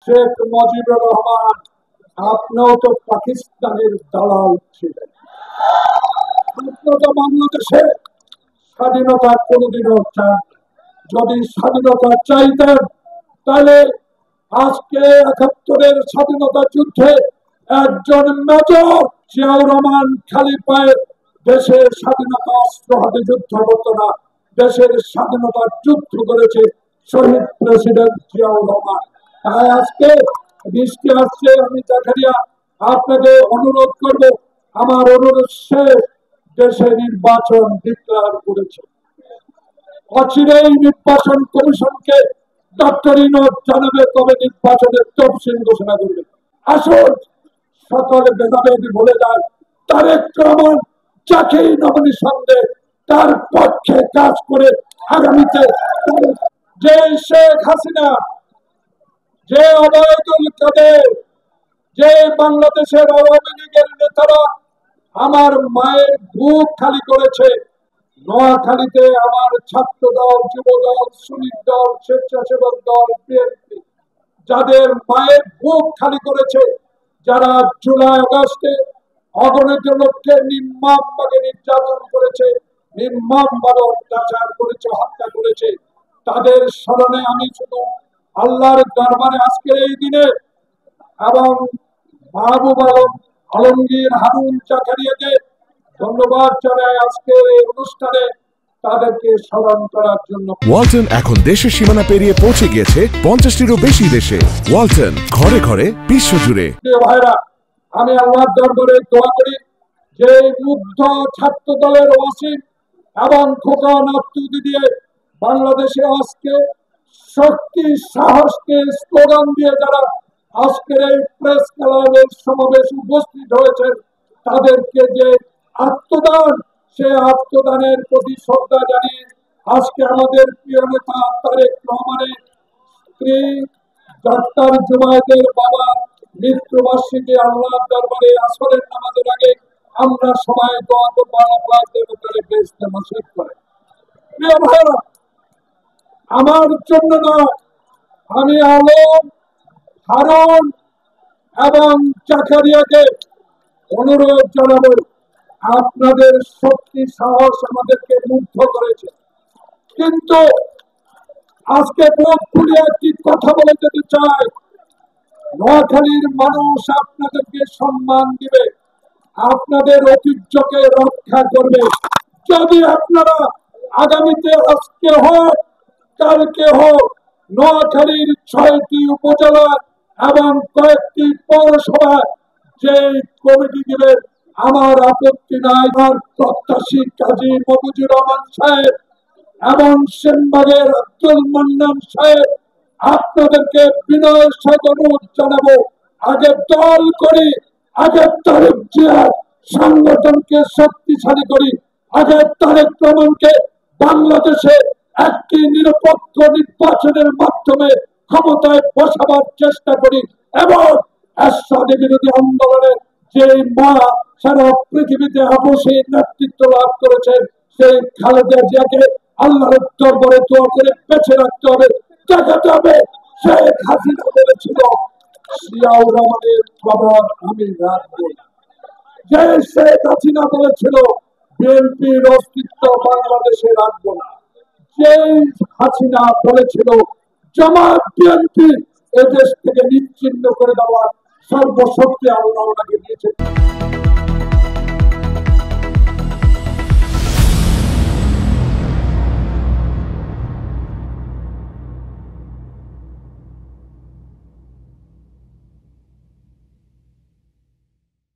শেখ মুজিবুর রহমান, আপনিও তো পাকিস্তানের দালাল ছিলেন। আপনি তো বাংলাদেশে স্বাধীনতা কোনোদিনও চান। যদি স্বাধীনতা চাইতেন তাহলে আজকে ৭১-এর স্বাধীনতা যুদ্ধে একজন মেজর জিয়াউর রহমান খালি পায়ে দেশের স্বাধীনতা অস্ত্র হাতে যুদ্ধ করতো না, দেশের স্বাধীনতার যুদ্ধ করেছে শহীদ প্রেসিডেন্ট জিয়াউর রহমান। তাই আজকে বৃষ্টি আসছে, আমি জাকারিয়া আপনাকে অনুরোধ করব, আমার অনুরোধ শেষ, দেশে নির্বাচন ডিক্লেয়ার করেছে। অচিরেই নির্বাচন কমিশনকে ডক্টর ইউনূস জানাবে কবে নির্বাচনের তফসিল ঘোষণা করবে। আসুন সকলে ভেদাভেদ ভুলে যায়, তারেক রহমান যাকেই নমিনেশন দেয় তার পক্ষে কাজ করে আগামীতে যে শেখ হাসিনা, যে ওবায়দুল কাদের, যে বাংলাদেশের আওয়ামী লীগের নেতারা আমার মায়ের বুক খালি করেছে, নোয়াখালীতে আমার ছাত্র দল, যুব দল, শ্রমিক দল, স্বেচ্ছাসেবক দল, বিএনপি যাদের মায়ের বুক খালি করেছে, যারা জুলাই আগস্টে অগণিত লোককে নির্মমভাবে নির্যাতন করেছে, নির্মমভাবে অত্যাচার করেছে, হত্যা করেছে, তাদের স্মরণে আমি শুধু আল্লাহর দরবারে আজকের এই দিনে এবং মাহবুব আলম, আলমগীর, হারুন, জাকারিয়াকে ধন্যবাদ জানাই আজকের এই অনুষ্ঠানে তাদেরকে স্মরণ করার জন্য। ওয়ালটন এখন দেশের সীমানা পেরিয়ে পৌঁছে গিয়েছে 50টিরও বেশি দেশে। ওয়ালটন, ঘরে ঘরে, বিশ্বজুড়ে। ভাইরা, আমি আল্লাহর দরবারে দোয়া করি যে মুগ্ধ ছাত্র দলের ওয়াসিম এবং খোকা নাফতুদি দিয়ে বাংলাদেশে আজকে শক্তি সাহসকে স্লোগান দিয়ে যারা আজকের এই প্রেস ক্লাবের সমাবেশ উপস্থিত হয়েছেন, তাদেরকে যে আত্মদান, সে আত্মদানের প্রতি শ্রদ্ধা জানিয়ে আজকে আমাদের প্রিয় নেতা তারেক রহমানের স্ত্রী ডাক্তার জুবায়েদের বাবা মৃত্যুবার্ষিকী আল্লাহর দরবারে আসরের নামাজের আগে আমরা সবাই দোয়া করব আল্লাহ দেবতারে বেহেশতে নসিব করে। প্রিয় ভাইরা, আমার জন্য না, আমি আলম, হারুন এবং জাকারিয়াকে অনুরোধ জানাবো, আপনাদের শক্তি সাহস আমাদেরকে মুগ্ধ করেছে, কিন্তু আজকে মুখ খুলে একটি কথা বলে যেতে চাই, নোয়াখালীর মানুষ আপনাদেরকে সম্মান দিবে, আপনাদের ঐতিহ্যকে রক্ষা করবে। যদি আপনারা আগামীতে আজকে হোক কালকে হোক নোয়াখালীর 6টি উপজেলা এবং কয়েকটি পৌরসভা যে কমিটি দিবেন, আমার আপত্তি নাই। আমার প্রত্যাশী কাজী মফিজুর রহমান সাহেব এবং সেনবাগের আব্দুল মান্নান সাহেব, আপনাদেরকে বিনয়ের সাথে অনুরোধ জানাবো, আগে দল করি, আগে তারেক জিয়ার সংগঠনকে শক্তিশালী করি, আগে তারেক রহমানকে বাংলাদেশে একটি নিরপেক্ষ নির্বাচনের মাধ্যমে ক্ষমতায় বসাবার চেষ্টা করি এবং এরশাদ বিরোধী আন্দোলনের যে মা সারা পৃথিবীতে আপসের নেতৃত্ব লাভ করেছেন, সেই খালেদা জিয়াকে আল্লাহর দরবারে দোয়া করে বেঁচে রাখতে হবে, দেখাতে হবে। শেখ হাসিনা বলেছিল জিয়াউর রহমানের খবর আমি রাখবো না, যে শেখ হাসিনা বলেছিল বিএনপির অস্তিত্ব বাংলাদেশে রাখবো না, যে হাসিনা বলেছিল জামাত বিএনপি এদেশ থেকে নিশ্চিহ্ন করে দেওয়ার সর্বশক্তি আল্লাহ দিয়েছে।